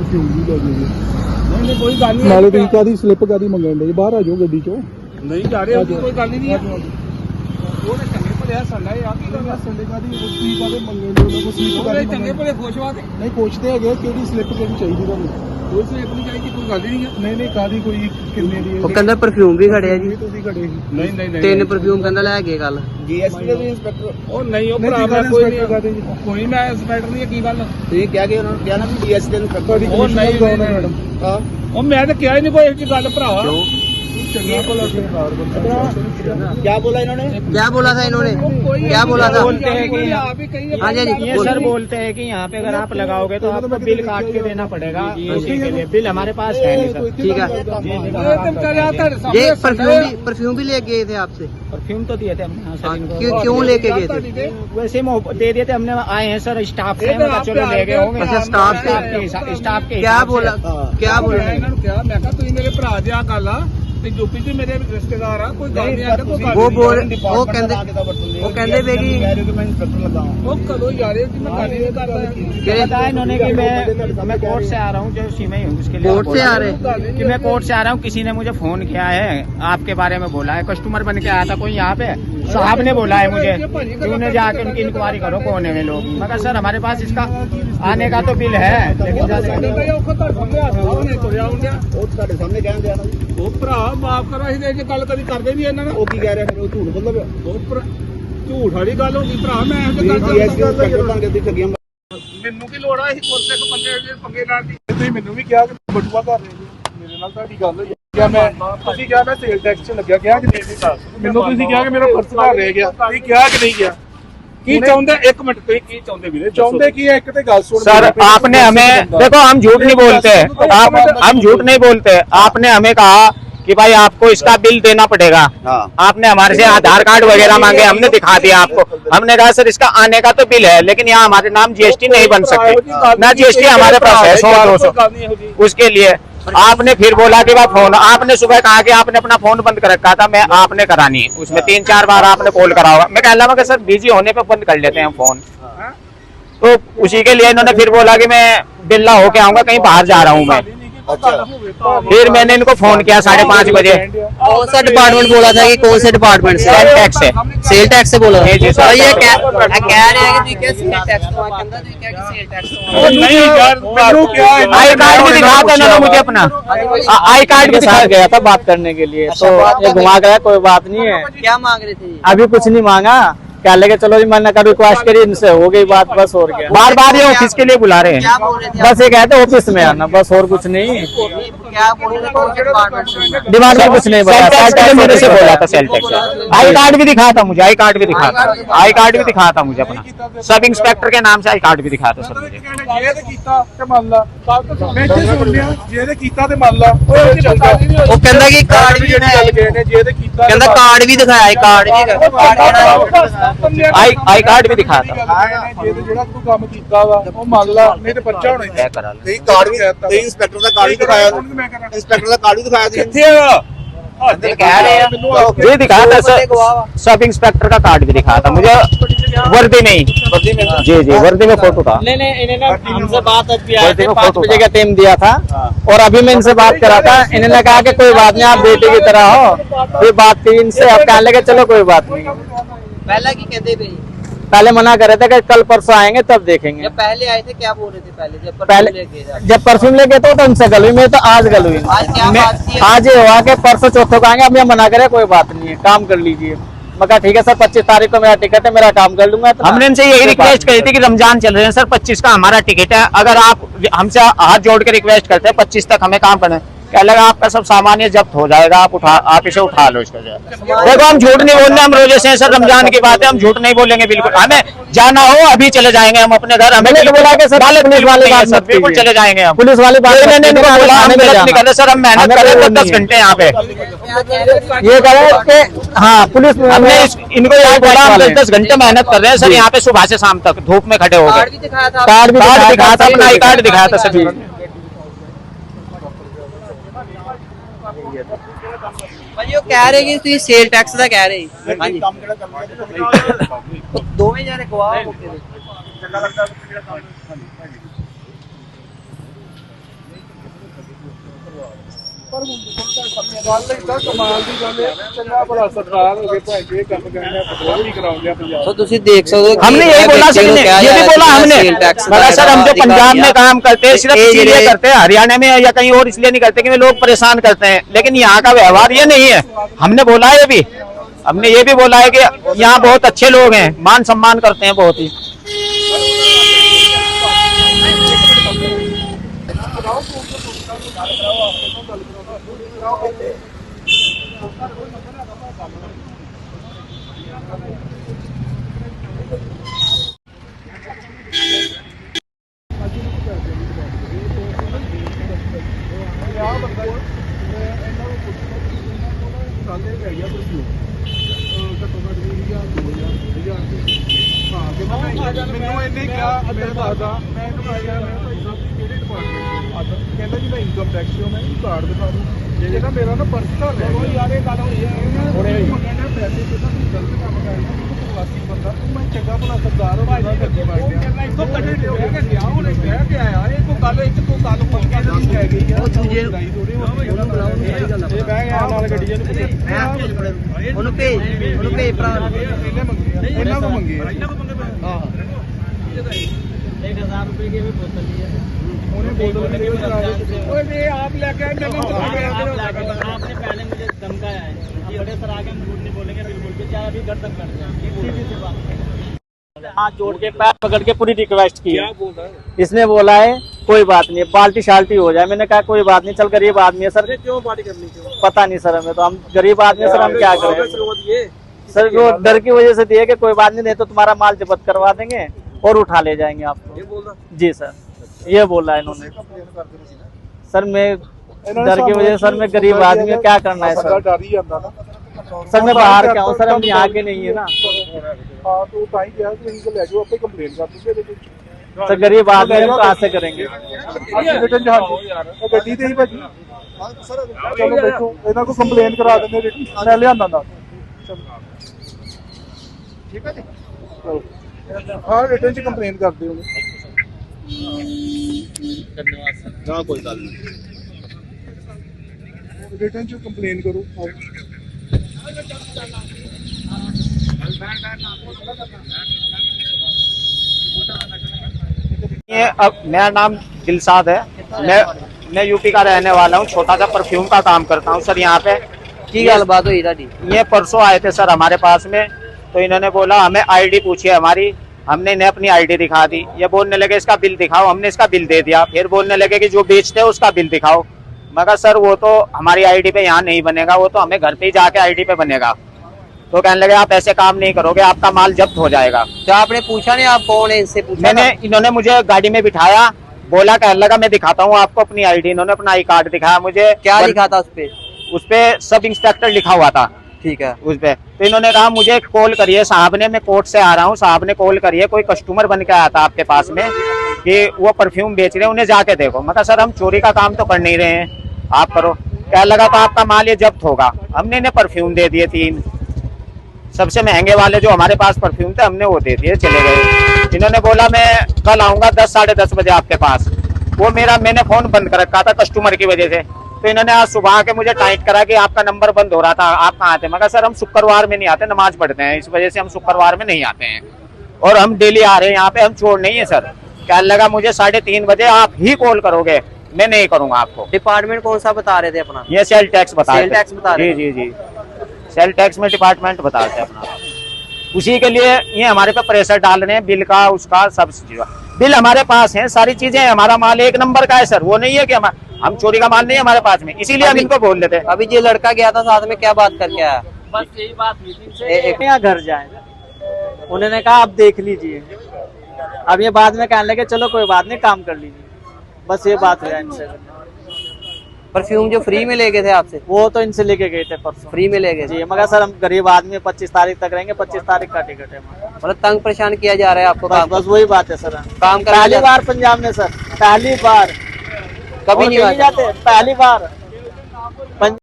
Perfume भी ले जाइए। नहीं कोई गल नहीं नाले तुम कादी स्लिप कादी मंगन दे बाहर आ जाओ गड्डी चो नहीं जा रहे कोई गल नहीं है वो ने चंगे भले संडा है आ की मैं संडे कादी उसी कादे मंगन दे उनको स्लिप कादी चंगे भले खुश वा नहीं पूछते है केड़ी स्लिप केड़ी चाहिए ਤੁਹਾਨੂੰ कोई स्लिप नहीं चाहिए कोई गल नहीं है नहीं कादी कोई किन्ने दी ਉਹ ਕਹਿੰਦਾ ਪਰਫਿਊਮ ਵੀ ਖੜਿਆ ਜੀ ਤੁਸੀਂ ਖੜੇ ਸੀ नहीं ਤਿੰਨ ਪਰਫਿਊਮ ਕਹਿੰਦਾ ਲੈ ਗਏ ਕੱਲ जीएसटी ਦੇ ਇੰਸਪੈਕਟਰ ਉਹ ਨਹੀਂ ਉਹ ਭਰਾ ਮੈਂ ਕੋਈ ਨਹੀਂ ਕੋਈ ਮੈਂ ਇੰਸਪੈਕਟਰ ਨਹੀਂ ਕੀ ਗੱਲ ਤੁਸੀਂ ਕਿਹਾ ਕਿ ਉਹਨਾਂ ਨੂੰ ਕਿਹਾ ਨਾ ਵੀ जीएसटी ਦੇ ਇੰਸਪੈਕਟਰ ਉਹ ਨਹੀਂ ਮੈਡਮ ਹਾਂ ਉਹ ਮੈਂ ਤਾਂ ਕਿਹਾ ਹੀ ਨਹੀਂ ਕੋਈ ਇਹ ਗੱਲ ਭਰਾ ਚੰਗਾ ਭਲਾ ਸਰਕਾਰ ਬੰਦਾ क्या बोला इन्होंने क्या बोला था इन्होंने क्या बोला था बोलते हैं कि आप ही कहिए हाँ जी ये सर बोलते हैं कि यहाँ पे अगर आप लगाओगे तो आपको बिल काट के देना पड़ेगा उसी के लिए बिल हमारे पास है नहीं सर ठीक है तुम कर रहा था ये परफ्यूम भी ले गए थे आपसे परफ्यूम तो दिए थे हमने हाँ सर इनको क्यों लेके गए थे वैसे ही दे दिए थे हमने आए हैं सर स्टाफ से मैं कहा चलो ले गए होंगे अच्छा स्टाफ के क्या बोला क्या मैं कहा तुम मेरे भरा दिया गल आ यूपी च मेरे रिश्तेदार आ कोई गल नहीं वो बोल वो कहते वे कि वो करो यार मैं गल नहीं करता बताया इन्होंने कि मैं कोर्ट से आ रहा हूँ जो उसी में ही हूँ उसके लिए कोर्ट से आ रहे कि मैं कोर्ट से आ रहा हूँ किसी ने मुझे फोन किया है आपके बारे में बोला है कस्टमर बन के आया था कोई यहाँ पे साहब ने बोला है मुझे कि उन्हें जाके उनकी इंक्वायरी करो कौन है वे लोग मैं कहा सर हमारे पास इसका आने का तो बिल है ਤੁਹਾਡੇ ਸਾਹਮਣੇ ਕਹਿੰਦੇ ਆ ਨਾ ਉਹ ਭਰਾ ਮਾਫ ਕਰੋ ਅਸੀਂ ਇਹ ਗੱਲ ਕਦੀ ਕਰਦੇ ਨਹੀਂ ਇਹਨਾਂ ਨਾਲ ਉਹ ਕੀ ਕਹਿ ਰਿਹਾ ਫਿਰ ਉਹ ਝੂਠ ਬੋਲਦਾ ਪਿਆ ਉਹ ਝੂਠ ਵਾਲੀ ਗੱਲ ਹੋ ਗਈ ਭਰਾ ਮੈਂ ਇਹ ਗੱਲ जीएसटी ਦੇ ਇੰਸਪੈਕਟਰ ਬਣ ਕੇ ਤੁਸੀਂ ਠੱਗੀਆਂ ਮੈਨੂੰ ਕੀ ਲੋੜ ਆ ਅਸੀਂ ਕੋਸੇ ਕੋ ਬੰਦੇ ਦੇ ਪੰਗੇ ਨਾਲ ਦੀ ਤੁਸੀਂ ਮੈਨੂੰ ਵੀ ਕਿਹਾ ਕਿ ਬਟੂਆ ਕਰ ਰਹੇ ਜੀ ਮੇਰੇ ਨਾਲ ਤੁਹਾਡੀ ਗੱਲ ਹੋਈ ਕਿਹਾ ਮੈਂ ਤੁਸੀਂ ਕਿਹਾ ਮੈਂ ਸੇਲ ਟੈਕਸ 'ਚ ਲੱਗਿਆ ਕਿਹਾ ਕਿ ਨਹੀਂ ਮੈਨੂੰ ਤੁਸੀਂ ਕਿਹਾ ਕਿ ਮੇਰਾ ਪਰਸ ਘਰ ਰਹਿ ਗਿਆ ਤੁਸੀਂ ਕਿਹਾ ਕਿ ਨਹੀਂ ਗਿਆ ਕੀ ਚਾਹੁੰਦੇ ਇੱਕ ਮਿੰਟ ਤੁਸੀਂ ਕੀ ਚਾਹੁੰਦੇ ਵੀਰੇ ਚਾਹੁੰਦੇ ਕੀ ਹੈ ਇੱਕ ਤੇ ਗੱਲ ਸੁਣ सर आपने हमें देखो हम झूठ नहीं बोलते आप हम झूठ नहीं बोलते आपने हमें कहा कि भाई आपको इसका बिल देना पड़ेगा हाँ। आपने हमारे से आधार कार्ड वगैरह मांगे हमने दिखा दिया आपको हमने कहा सर इसका आने का तो बिल है लेकिन यहाँ हमारे नाम जीएसटी नहीं बन सकते ना जीएसटी हमारे पास है 100-200 उसके लिए आपने फिर बोला कि भाई फोन आपने सुबह कहा कि आपने अपना फोन बंद कर रखा था मैं आपने करानी है उसमें 3-4 बार आपने कॉल करा होगा मैं कह रहा हूँ सर बिजी होने पे बंद कर लेते हैं फोन तो उसी के लिए इन्होंने फिर बोला कि मैं बिल्ला होके आऊंगा कहीं बाहर जा रहा हूँ मैं फिर मैंने इनको फोन किया 5:30 बजे कौन सा डिपार्टमेंट बोला था कि कौन से डिपार्टमेंट से सेल टैक्स से सेल टैक्स से बोला जी, सर। ये कह रहे हैं कि क्या सेल टैक्स तो कहता है क्या कि सेल टैक्स नहीं यार ਮੈਨੂੰ क्या है आई कार्ड भी दिखा था इन्होंने मुझे अपना आई कार्ड भी दिखा गया था बात करने के लिए तो ये घुमा गया कोई बात नहीं है क्या मांग रहे थे अभी कुछ नहीं मांगा क्या लगे चलो जी मैंने कर रिक्वेस्ट करी इनसे हो गई बात बस और क्या बार बार ये ऑफिस के लिए बुला रहे क्या हैं बोल रहे थे बस ये कहते ऑफिस में आना बस और कुछ नहीं क्या बोल रहे थे कौन से डिपार्टमेंट से दिमाग में कुछ नहीं बोला मेरे से बोला था सेल टैक्स आई कार्ड भी दिखा था मुझे आई कार्ड भी दिखा था आई कार्ड भी दिखा था मुझे अपना सब इंस्पेक्टर के नाम से आई कार्ड भी दिखा था सर मुझे ਜੇ ਤੇ ਕੀਤਾ ਤੇ ਮੰਨ ਲਾ ਮੈਂ ਇੱਥੇ ਸੁਣ ਲਿਆ ਜੇ ਤੇ ਕੀਤਾ ਤੇ ਮੰਨ ਲਾ ਉਹ ਚੱਲਦਾ ਉਹ ਕਹਿੰਦਾ ਕਿ ਕਾਰਡ ਵੀ ਜਿਹੜੀ ਗੱਲ ਕਹੇ ਨੇ ਜੇ ਤੇ ਕੀਤਾ ਕਹਿੰਦਾ ਕਾਰਡ ਵੀ ਦਿਖਾਇਆ ਕਾਰਡ ਵੀ आई कार्ड भी दिखा था ਜੇ ਤੇ ਜਿਹੜਾ ਤੂੰ ਕੰਮ ਕੀਤਾ ਵਾ ਉਹ ਮੰਨ ਲਾ ਨਹੀਂ ਤੇ ਬੱਚਾ ਹੋਣਾ क्या करा लो। ਤੁਸੀਂ ਕਾਰਡ ਵੀ ਤੁਸੀਂ ਇੰਸਪੈਕਟਰ ਦਾ ਕਾਰਡ ਵੀ ਦਿਖਾਇਆ ਇੰਸਪੈਕਟਰ ਦਾ ਕਾਰਡ ਵੀ ਦਿਖਾਇਆ ਸੀ ਕਿੱਥੇ ਆ कह रहे हैं ये दिखाया था सर सब इंस्पेक्टर का कार्ड भी दिखाया था मुझे वर्दी में ही जी जी वर्दी में फोटो था इन्होंने हमसे बात किया 5 बजे का टाइम दिया था और अभी मैं इनसे बात करा था इन्होंने कहा कि कोई बात नहीं आप बेटे की तरह हो कोई बात की इनसे अब कहने लगे चलो कोई बात नहीं पहला की कहते भाई पहले मना कर रहे थे कि कल परसों आएंगे तब देखेंगे जब पहले आए थे क्या बोल रहे थे पहले जब परफ्यूम लेके तो उनसे गल हुई मैं तो आज गल हुई आज क्या बात की है? आज ये हुआ कि परसों चौथे को आएंगे अब ये मना करे कोई बात नहीं है काम कर लीजिए मैं कहा ठीक है सर 25 तारीख को मेरा टिकट है मेरा काम कर लूंगा हमने इनसे यही रिक्वेस्ट करी थी कि रमजान चल रहे हैं सर 25 का हमारा टिकट है अगर आप हमसे हाथ जोड़ के रिक्वेस्ट करते हैं 25 तक हमें काम करना है क्या लगा आपका सब सामान ये जब्त हो जाएगा आप इसे उठा लो इसका देखो हम झूठ नहीं बोल रहे हम रोजे से सर रमजान की बात है हम झूठ नहीं बोलेंगे बिल्कुल हमें जाना हो अभी चले जाएंगे हम अपने घर हमें बोला कि सर पुलिस वाले बात बिल्कुल चले जाएंगे हम पुलिस वाली बात मैंने इनको बोला हम गलत नहीं कर रहे सर हम मेहनत कर रहे हैं 10 घंटे यहाँ पे ये कह रहे कि हाँ पुलिस हमने इनको यहाँ बोला हम 10 घंटे मेहनत कर रहे हैं सर यहाँ पे सुबह से शाम तक धूप में खड़े हो गए कार्ड भी दिखाया था कार्ड भी दिखाया था अपना आई कार्ड दिखाया था सभी भाई वो कह रहे कि ਤੁਸੀਂ ਸੇਲ ਟੈਕਸ ਦਾ ਕਹਿ ਰਹੇ ਹਾਂਜੀ ਕੰਮ ਕਿਹੜਾ ਕਰਨਾ ਦੋਵੇਂ ਜਾਨੇ ਗਵਾਹ ਹੋ ਕੇ ਗੱਲ ਇਦਾਂ ਕਮਾਲ ਦੀ ਗੱਲ ਹੈ, ਚੰਗਾ ਭਲਾ ਸਰਕਾਰ ਹੋ ਕੇ ਭਾਈ ਇਹ ਕੰਮ ਕਰਨਾ ਪੈਟਰੋਲ ਵੀ ਕਰਾਉਂਦੇ ਆ ਪੰਜਾਬ। तो तुसी देख सकते हो हमने यही बोला सर, ये भी बोला हमने, मगर सर हम जो पंजाब में काम करते हैं सिर्फ इसीलिए करते हैं, हरियाणा में या कहीं और इसलिए नहीं करते कि लोग परेशान करते हैं, लेकिन यहाँ का व्यवहार ये नहीं है। हमने बोला है भी, हमने ये भी बोला है कि यहाँ बहुत अच्छे लोग हैं, मान सम्मान करते हैं बहुत ही। ਮੈਨੂੰ ਇਹਨੇ ਕਿਹਾ ਮੈਂ ਦੱਸਦਾ, ਮੈਂ ਇਹਨੂੰ ਆਇਆ ਮੈਂ ਭਾਈ ਸਾਹਿਬ ਕਿਹੜੇ ਡਿਪਾਰਟਮੈਂਟ ਕਹਿੰਦਾ ਜੀ ਮੈਂ ਇਨਕਮ ਟੈਕਸ ਤੋਂ, ਮੈਂ ਕਾਰਡ ਦਿਖਾ ਦੂੰ, ਜੇ ਨਾ ਮੇਰਾ ਨਾ ਪਰਸ ਘਰ ਰਹਿ ਗਿਆ ਯਾਰ, ਇਹ ਗੱਲ ਹੋਈ ਹੈ ਹੁਣੇ ਕਹਿੰਦਾ ਪੈਸੇ ਕਿਦਾਂ ਤੂੰ ਗਲਤ ਕੰਮ ਕਰ ਰਿਹਾ, ਤੂੰ ਪ੍ਰਵਾਸੀ ਬੰਦਾ, ਤੂੰ ਮੈਂ ਚੰਗਾ ਭਲਾ ਸਰਦਾਰ ਹੋ ਭਾਈ ਗੱਡੀ ਮਾਰ ਗਿਆ ਇੱਥੋਂ ਕੱਢੇ ਹੋ ਗਿਆ ਹੁਣ ਕਹਿ ਕੇ ਆਇਆ, ਇਹ ਕੋਈ ਗੱਲ ਇੱਥੇ ਕੋਈ ਗੱਲ ਮੰਗ ਕੇ ਨਹੀਂ ਕਹਿ ਗਈ ਯਾਰ, ਦੂਜੇ ਉਹਨੂੰ ਬੁਲਾਓ ਇਹ ਬਹਿ ਗਿਆ ਨਾਲ ਗੱਡੀ ਨੂੰ ਉਹਨੂੰ ਭੇਜ ਭਰਾ ਇਹਨੇ ਮੰਗੇ ਇਹਨਾਂ ਕੋ ਮੰਗੇ ਹਾਂ 1000 रुपए की भी बोतल ली है, ਉਹਨੇ ਬੋਤਲ ਵੀ ਦੇ ਚਲਾ ਦੇ ਓਏ ਇਹ ਆਪ ਲੈ ਕੇ ਆਏ आपने पहले मुझे धमकाया है, अब बड़े सर आगे हम झूठ नहीं बोलेंगे बिल्कुल भी, चाहे अभी गर्दन कर दें, सीधी सी बात। हाथ जोड़ के पैर पकड़ के पूरी रिक्वेस्ट की है, इसने बोला है कोई बात नहीं, पार्टी शाल्टी हो जाए, मैंने कहा कोई बात नहीं, चल गरीब आदमी है सर, क्यों पार्टी करनी क्यों पता नहीं सर हमें, तो हम गरीब आदमी है सर, हम क्या करें सर, वो डर की वजह से दिए कि कोई बात नहीं तो तुम्हारा माल जब्त करवा देंगे और उठा ले जाएंगे आपको, ये बोल रहा जी सर ये बोला है इन्होंने। सर मैं डर की वजह से सर मैं गरीब आदमी है, क्या करना है सर, डर ही ਜਾਂਦਾ ਨਾ सर मैं बाहर क्या हूँ सर, हम यहाँ के नहीं है ना ਹਾਂ ਤੂੰ ਤਾਂ ਹੀ ਕਿਹਾ ਕਿ ਅਸੀਂ ਲੈ ਜਾਓ ਆਪੇ ਕੰਪਲੇਨ ਕਰ ਦੂਗੇ ਇਹਦੇ ਵਿੱਚ सर, गरीब आदमी हम कहाँ से करेंगे। ਰਿਟਨ ਜਹਾਜ਼ ਉਹ ਗੱਡੀ ਤੇ ਹੀ ਭਾਜੀ ਚਲੋ ਬੈਠੋ ਇਹਨਾਂ ਕੋ ਕੰਪਲੇਨ ਕਰਾ ਦਿੰਦੇ ਰਿਟਨ ਮੈਂ ਲਿਆਂਦਾ ਨਾਲ ਠੀਕ ਹੈ ਜੀ ਚਲੋ ਹਾਂ ਰਿਟਨ ਚ ਕੰਪਲੇਨ ਕਰ ਦਿਓ ਨਾ ਕੋਈ ਗੱਲ ਨਹੀਂ ਰਿਟਨ ਚ ਕੰਪਲੇਨ ਕਰੋ ये अब मेरा नाम दिलसाद है, मैं यूपी का रहने वाला हूँ, छोटा सा परफ्यूम का काम करता हूँ सर। यहाँ पे की गलबात हुई ताड़ी? ये परसों आए थे सर हमारे पास में, तो इन्होंने बोला हमें आईडी पूछी है हमारी, हमने इन्हें अपनी आईडी दिखा दी, ये बोलने लगे इसका बिल दिखाओ, हमने इसका बिल दे दिया, फिर बोलने लगे कि जो बेचते हैं उसका बिल दिखाओ। मगर सर वो तो हमारी आईडी पे यहाँ नहीं बनेगा, वो तो हमें घर पे ही जाके आईडी पे बनेगा। तो कहने लगे आप ऐसे काम नहीं करोगे, आपका माल जब्त हो जाएगा। तो आपने पूछा नहीं आप कौन है, इससे पूछा? मैंने, इन्होंने मुझे गाड़ी में बिठाया, बोला कहने लगा मैं दिखाता हूँ आपको अपनी आईडी, इन्होंने अपना आई कार्ड दिखाया मुझे। क्या लिखा था उसपे? उसपे सब इंस्पेक्टर लिखा हुआ था। ठीक है। उस पे तो इन्होंने कहा मुझे कॉल करिए साहब ने, मैं कोर्ट से आ रहा हूँ, साहब ने कॉल करिए, कोई कस्टमर बन के आया था आपके पास में कि वो परफ्यूम बेच रहे हैं, उन्हें जाके देखो। मैं कहा सर हम चोरी का काम तो कर नहीं रहे हैं, आप करो। कहने लगा तो आपका माल ये जब्त होगा। हमने इन्हें परफ्यूम दे दिए 3 सबसे महंगे वाले जो हमारे पास परफ्यूम थे, हमने वो दे दिए, चले गए। इन्होंने बोला मैं कल आऊंगा 10 साढ़े 10 बजे आपके पास। वो मैंने फोन बंद कर रखा था कस्टमर की वजह से, तो इन्होंने आज सुबह आके मुझे टाइट करा कि आपका नंबर बंद हो रहा था, आप कहाँ थे? मगर सर हम शुक्रवार में नहीं आते, नमाज पढ़ते हैं, इस वजह से हम शुक्रवार में नहीं आते हैं, और हम डेली आ रहे हैं यहाँ पे, हम छोड़ नहीं है सर। कहने लगा मुझे 3:30 बजे आप ही कॉल करोगे, मैं नहीं करूंगा आपको। डिपार्टमेंट कौन सा बता रहे थे अपना? ये सेल टैक्स बता सेल टैक्स बता रहे जी जी जी, सेल टैक्स में डिपार्टमेंट बताते हैं अपना। उसी के लिए ये हमारे पे प्रेशर डाल रहे हैं, बिल का उसका सब चीज। बिल हमारे पास है, सारी चीजें हैं, हमारा माल 1 नंबर का है सर, वो नहीं है कि हम चोरी का माल नहीं है हमारे पास में, इसीलिए हम इनको बोल देते हैं। अभी ये लड़का गया था साथ में, क्या बात करके आया? बस यही बात हुई यहाँ घर जाए, उन्होंने कहा आप देख लीजिए। अब ये बाद में कहने लगे चलो कोई बात नहीं काम कर लीजिए, बस ये बात हुआ इनसे। परफ्यूम जो फ्री में ले गए थे आपसे? वो तो इनसे लेके गए थे परसों, फ्री में ले गए जी। मगर सर हम गरीब आदमी 25 तारीख तक रहेंगे, 25 तारीख का टिकट है। मतलब तंग परेशान किया जा रहा है आपको? बस वही बात है सर, काम पहली बार पंजाब में सर, पहली बार, कभी नहीं जाते, पहली बार।